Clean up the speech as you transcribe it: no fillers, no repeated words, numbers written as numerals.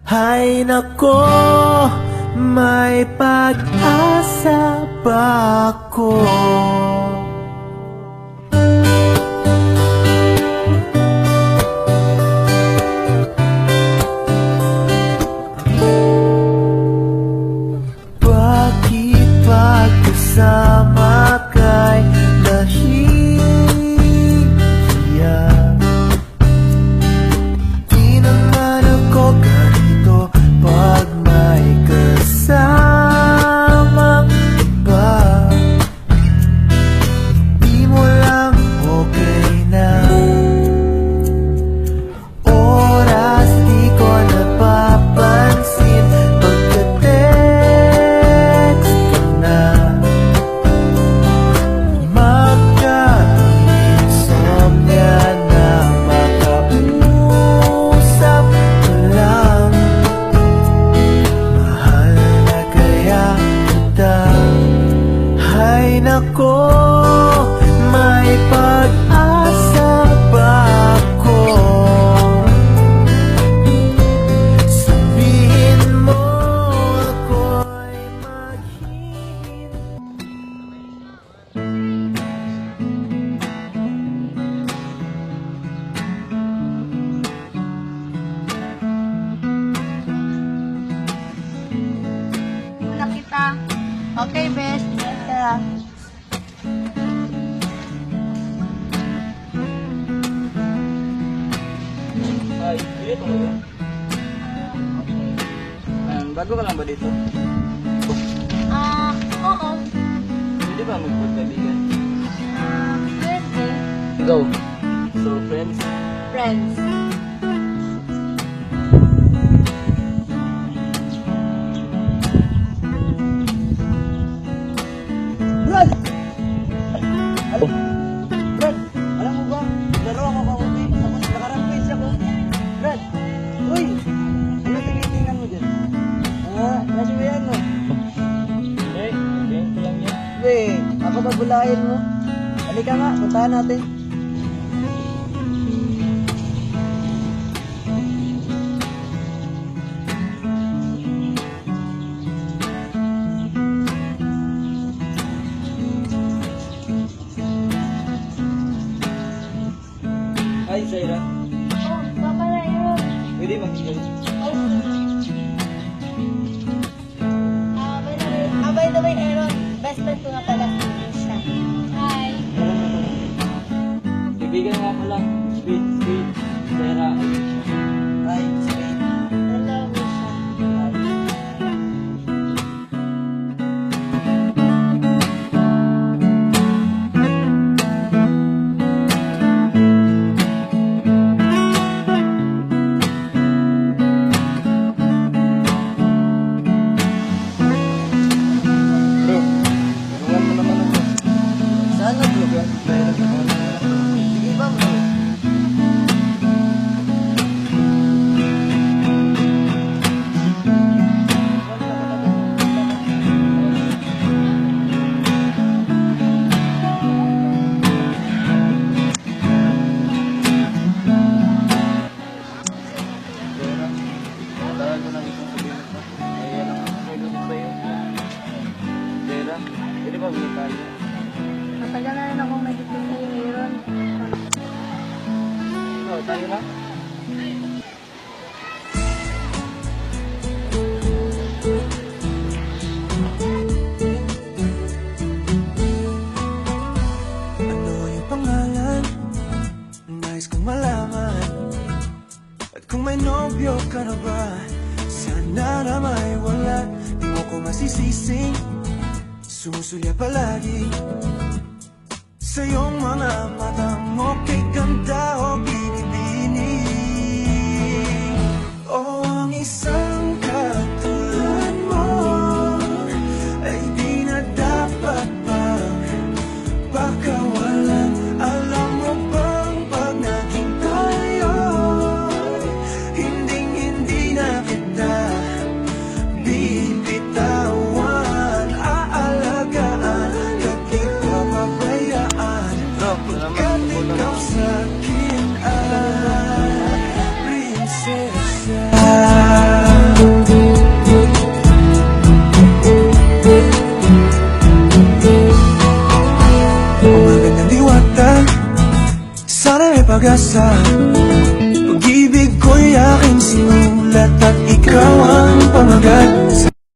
Hay nako, may pag-asa ba ako? Bakit pagkasama kay nahihiya? Di naman ako ganito pag may kasamang iba. Di mo lang okay na. Oras di ko napapansin pagka-text ka na. Magka-insomnia na makausap ka lang. Mahal na kaya kita. Hay nako, may pag-asa ba ako? Sabihin mo ako'y maghihintay. Wala kita. Okay, best. Tara. Ay, dito mo ba? Bago ka lang ba dito? Oo. Pwede ba magpagkaibigan? Pwede. Go! So, friends? Friends. Brad! Hello? Brad! Alam mo ba? Laro ako kaunti. Tapos nakarampage ako. Brad! Uy! Ano tinitingnan mo dyan? Nasa ba yan, no? Eh, ko lang yan. Ako babulahin mo. Halika nga, puntahan natin. Hi, Zaira. Baka na yun. Pwede mag-igal. By the way, Aaron, best friend ko nga pala si Misha. Hi. Kaibigan nga pala. Sweet, Zaira. Hi, sweet. Hello, Misha. Bro, tulungan mo naman ako. Saan nag-vlog yan? Sige ba, bro? Matagal ko nang isang sabihin ito. Kaya lang ako may lulog sa'yo. Zera, pwede ba ulit tayo? Matagal na rin akong may dito sa'yo, Aaron. Ikaw, tayo na? Ano yung pangalan? Nais kong malaman. At kung may nobyo ka na ba, sana na may wala. Di mo ko masisising sumusulya palagi sa iyong mga mata mo. Kay ganda o binibini. O ang isang katulad mo ay di na dapat bang pagkawalan. Alam mo bang pag naging tayo'y hinding-hindi na kita bibitawan. Aalagaan, kahit papabayaan. Pagkat ikaw sa'kin ay prinsesa. pag-asa